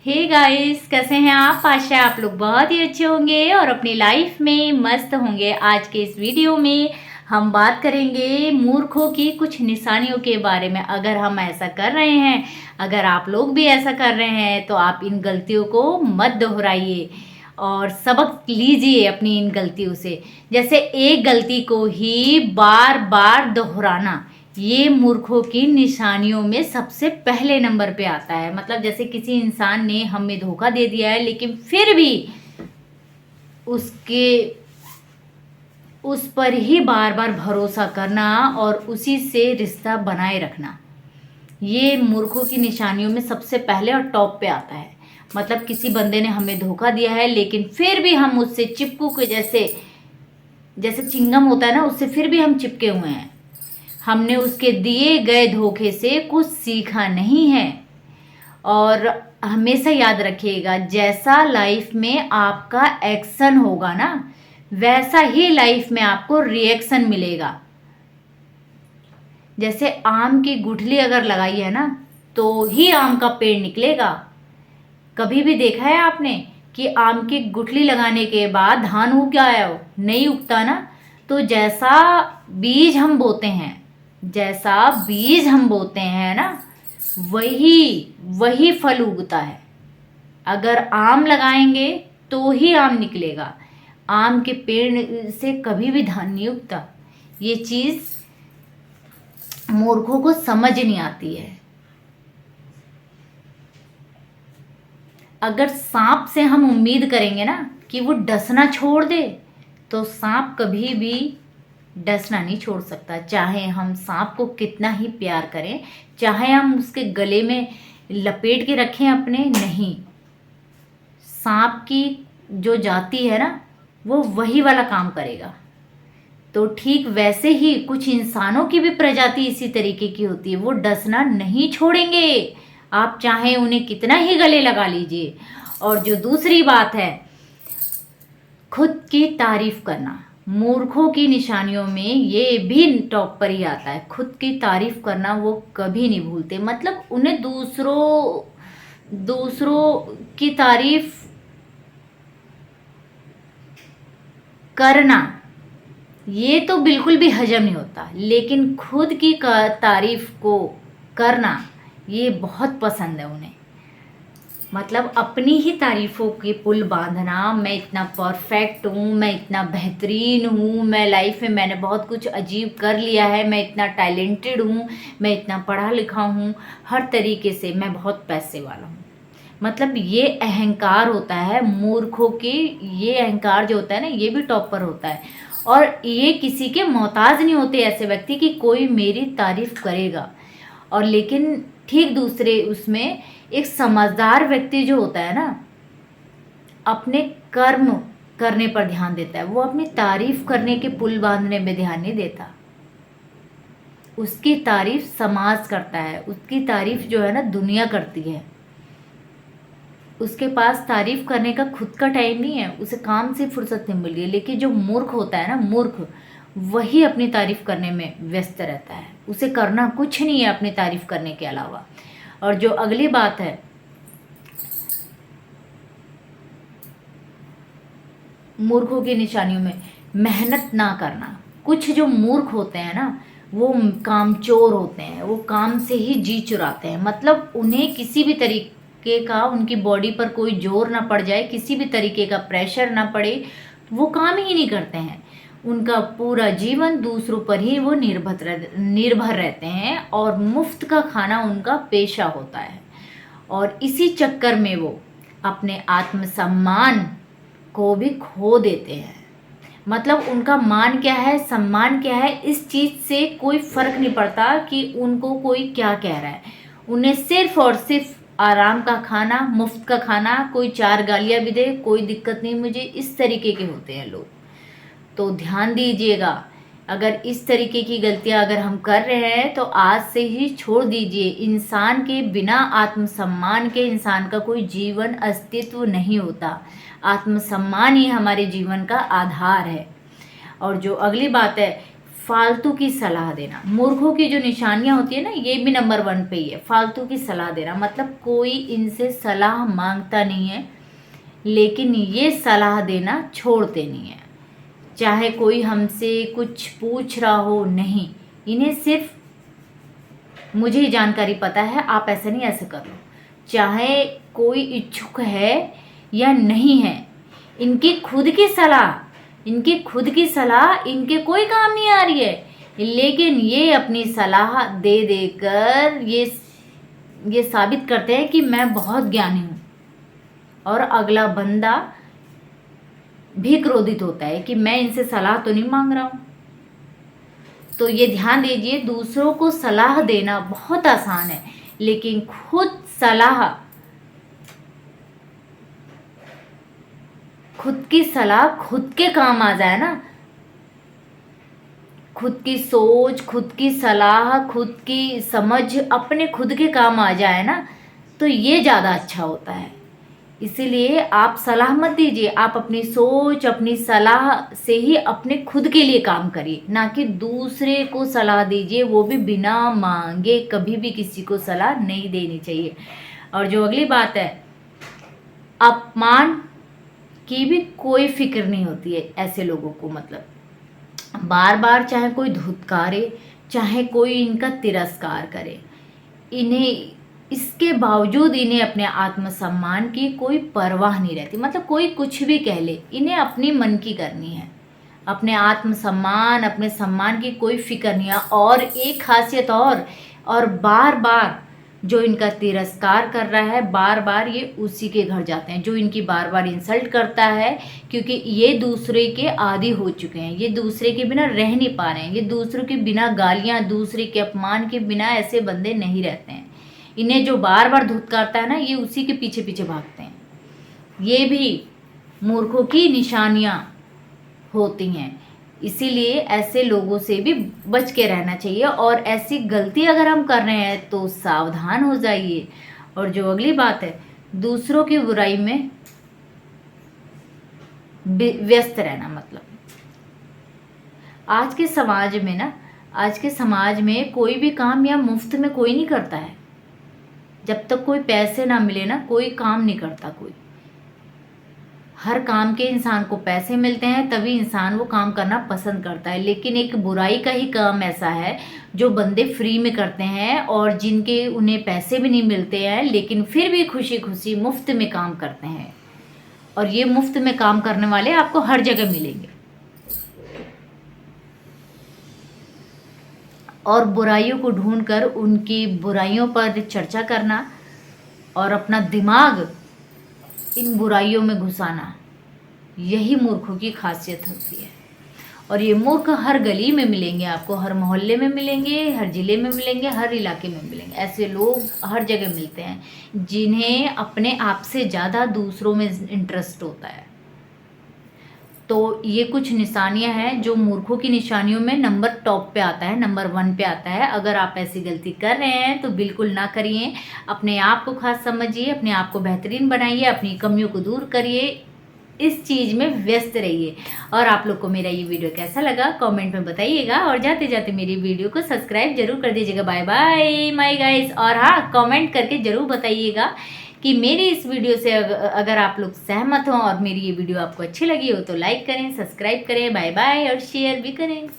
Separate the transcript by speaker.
Speaker 1: Hey guys, कैसे हैं आप। आशा है आप लोग बहुत ही अच्छे होंगे और अपनी लाइफ में मस्त होंगे। आज के इस वीडियो में हम बात करेंगे मूर्खों की कुछ निशानियों के बारे में। अगर हम ऐसा कर रहे हैं, अगर आप लोग भी ऐसा कर रहे हैं तो आप इन गलतियों को मत दोहराइए और सबक लीजिए अपनी इन गलतियों से। जैसे एक गलती को ही बार बार दोहराना, ये मूर्खों की निशानियों में सबसे पहले नंबर पे आता है। मतलब जैसे किसी इंसान ने हमें धोखा दे दिया है लेकिन फिर भी उस पर ही बार बार भरोसा करना और उसी से रिश्ता बनाए रखना, ये मूर्खों की निशानियों में सबसे पहले और टॉप पे आता है। मतलब किसी बंदे ने हमें धोखा दिया है लेकिन फिर भी हम उससे चिपकू के जैसे चिंगम होता है ना, उससे फिर भी हम चिपके हुए हैं। हमने उसके दिए गए धोखे से कुछ सीखा नहीं है। और हमेशा याद रखिएगा, जैसा लाइफ में आपका एक्शन होगा ना, वैसा ही लाइफ में आपको रिएक्शन मिलेगा। जैसे आम की गुठली अगर लगाई है ना, तो ही आम का पेड़ निकलेगा। कभी भी देखा है आपने कि आम की गुठली लगाने के बाद धान उग आया हो? नहीं उगता ना। तो जैसा बीज हम बोते हैं ना, वही फल उगता है। अगर आम लगाएंगे तो ही आम निकलेगा। आम के पेड़ से कभी भी धान नहीं उगता। ये चीज मूर्खों को समझ नहीं आती है। अगर सांप से हम उम्मीद करेंगे ना कि वो डसना छोड़ दे, तो सांप कभी भी डसना नहीं छोड़ सकता। चाहे हम सांप को कितना ही प्यार करें, चाहे हम उसके गले में लपेट के रखें अपने, नहीं, सांप की जो जाति है ना, वो वही वाला काम करेगा। तो ठीक वैसे ही कुछ इंसानों की भी प्रजाति इसी तरीके की होती है। वो डसना नहीं छोड़ेंगे, आप चाहे उन्हें कितना ही गले लगा लीजिए। और जो दूसरी बात है, खुद की तारीफ करना, मूर्खों की निशानियों में ये भी टॉप पर ही आता है। खुद की तारीफ करना वो कभी नहीं भूलते। मतलब उन्हें दूसरों की तारीफ करना ये तो बिल्कुल भी हजम नहीं होता, लेकिन खुद की तारीफ को करना ये बहुत पसंद है उन्हें। मतलब अपनी ही तारीफों के पुल बांधना, मैं इतना परफेक्ट हूँ, मैं इतना बेहतरीन हूँ, मैं लाइफ में मैंने बहुत कुछ अजीब कर लिया है, मैं इतना टैलेंटेड हूँ, मैं इतना पढ़ा लिखा हूँ, हर तरीके से मैं बहुत पैसे वाला हूँ। मतलब ये अहंकार होता है मूर्खों की। ये अहंकार जो होता है ना, ये भी टॉप पर होता है। और ये किसी के मोहताज नहीं होते ऐसे व्यक्ति कि कोई मेरी तारीफ करेगा। और लेकिन ठीक दूसरे उसमें एक समझदार व्यक्ति जो होता है ना, अपने कर्म करने पर ध्यान देता है। वो अपनी तारीफ करने के पुल बांधने में ध्यान नहीं देता। उसकी तारीफ समाज करता है, उसकी तारीफ जो है ना दुनिया करती है। उसके पास तारीफ करने का खुद का टाइम नहीं है, उसे काम से फुर्सत नहीं मिल रही है। लेकिन जो मूर्ख होता है ना, मूर्ख वही अपनी तारीफ करने में व्यस्त रहता है। उसे करना कुछ नहीं है अपनी तारीफ करने के अलावा। और जो अगली बात है, मूर्खों की निशानियों में मेहनत ना करना। कुछ जो मूर्ख होते हैं ना, वो कामचोर होते हैं, वो काम से ही जी चुराते हैं। मतलब उन्हें किसी भी तरीके का, उनकी बॉडी पर कोई जोर ना पड़ जाए, किसी भी तरीके का प्रेशर ना पड़े, वो काम ही नहीं करते हैं। उनका पूरा जीवन दूसरों पर ही वो निर्भर रहते हैं और मुफ्त का खाना उनका पेशा होता है। और इसी चक्कर में वो अपने आत्मसम्मान को भी खो देते हैं। मतलब उनका मान क्या है, सम्मान क्या है, इस चीज़ से कोई फर्क नहीं पड़ता कि उनको कोई क्या कह रहा है। उन्हें सिर्फ और सिर्फ आराम का खाना, मुफ्त का खाना, कोई चार गालियाँ भी दे कोई दिक्कत नहीं मुझे, इस तरीके के होते हैं लोग। तो ध्यान दीजिएगा, अगर इस तरीके की गलतियां अगर हम कर रहे हैं तो आज से ही छोड़ दीजिए। इंसान के बिना आत्मसम्मान के इंसान का कोई जीवन अस्तित्व नहीं होता। आत्मसम्मान ही हमारे जीवन का आधार है। और जो अगली बात है, फालतू की सलाह देना। मूर्खों की जो निशानियां होती है ना, ये भी नंबर 1 पे ही है। फालतू की सलाह देना मतलब कोई इनसे सलाह मांगता नहीं है, लेकिन ये सलाह देना छोड़ते नहीं है। चाहे कोई हमसे कुछ पूछ रहा हो, नहीं, इन्हें सिर्फ मुझे ही जानकारी पता है, आप ऐसा नहीं ऐसे कर लो। चाहे कोई इच्छुक है या नहीं है, इनकी खुद की सलाह इनके कोई काम नहीं आ रही है, लेकिन ये अपनी सलाह दे देकर ये साबित करते हैं कि मैं बहुत ज्ञानी हूँ, और अगला बंदा भी क्रोधित होता है कि मैं इनसे सलाह तो नहीं मांग रहा हूँ। तो ये ध्यान दीजिए, दूसरों को सलाह देना बहुत आसान है, लेकिन खुद की सलाह खुद के काम आ जाए ना, खुद की सोच, खुद की सलाह, खुद की समझ अपने खुद के काम आ जाए ना, तो ये ज़्यादा अच्छा होता है। इसीलिए आप सलाह मत दीजिए, आप अपनी सोच, अपनी सलाह से ही अपने खुद के लिए काम करिए, ना कि दूसरे को सलाह दीजिए, वो भी बिना मांगे। कभी भी किसी को सलाह नहीं देनी चाहिए। और जो अगली बात है, अपमान की भी कोई फिक्र नहीं होती है ऐसे लोगों को। मतलब बार बार चाहे कोई धुतकारे, चाहे कोई इनका तिरस्कार करे, इन्हें इसके बावजूद इन्हें अपने आत्मसम्मान की कोई परवाह नहीं रहती। मतलब कोई कुछ भी कह ले, इन्हें अपनी मन की करनी है। अपने आत्मसम्मान, अपने सम्मान की कोई फिक्र नहीं है। और एक खासियत और बार बार जो इनका तिरस्कार कर रहा है, बार बार ये उसी के घर जाते हैं जो इनकी बार बार इंसल्ट करता है, क्योंकि ये दूसरे के आदी हो चुके हैं। ये दूसरे के बिना रह नहीं पा रहे हैं। ये दूसरों के बिना गालियाँ, दूसरे के अपमान के बिना ऐसे बंदे नहीं रहते हैं। इन्हें जो बार बार धुतकारता है ना, ये उसी के पीछे पीछे भागते हैं। ये भी मूर्खों की निशानियाँ होती हैं। इसीलिए ऐसे लोगों से भी बच के रहना चाहिए, और ऐसी गलती अगर हम कर रहे हैं तो सावधान हो जाइए। और जो अगली बात है, दूसरों की बुराई में व्यस्त रहना। मतलब आज के समाज में कोई भी काम या मुफ्त में कोई नहीं करता है। जब तक कोई पैसे ना मिले ना, कोई काम नहीं करता कोई। हर काम के इंसान को पैसे मिलते हैं, तभी इंसान वो काम करना पसंद करता है। लेकिन एक बुराई का ही काम ऐसा है जो बंदे फ्री में करते हैं, और जिनके उन्हें पैसे भी नहीं मिलते हैं, लेकिन फिर भी खुशी खुशी मुफ्त में काम करते हैं। और ये मुफ्त में काम करने वाले आपको हर जगह मिलेंगे। और बुराइयों को ढूंढकर उनकी बुराइयों पर चर्चा करना और अपना दिमाग इन बुराइयों में घुसाना, यही मूर्खों की खासियत होती है। और ये मूर्ख हर गली में मिलेंगे आपको, हर मोहल्ले में मिलेंगे, हर ज़िले में मिलेंगे, हर इलाके में मिलेंगे। ऐसे लोग हर जगह मिलते हैं, जिन्हें अपने आप से ज़्यादा दूसरों में इंटरेस्ट होता है। तो ये कुछ निशानियां हैं जो मूर्खों की निशानियों में नंबर टॉप पे आता है, नंबर 1 पे आता है। अगर आप ऐसी गलती कर रहे हैं तो बिल्कुल ना करिए। अपने आप को खास समझिए, अपने आप को बेहतरीन बनाइए, अपनी कमियों को दूर करिए, इस चीज़ में व्यस्त रहिए। और आप लोग को मेरा ये वीडियो कैसा लगा कमेंट में बताइएगा, और जाते जाते मेरी वीडियो को सब्सक्राइब जरूर कर दीजिएगा। Bye bye my guys. और हाँ, कमेंट करके ज़रूर बताइएगा कि मेरी इस वीडियो से अगर आप लोग सहमत हों और मेरी ये वीडियो आपको अच्छी लगी हो तो लाइक करें, सब्सक्राइब करें, बाय बाय, और शेयर भी करें।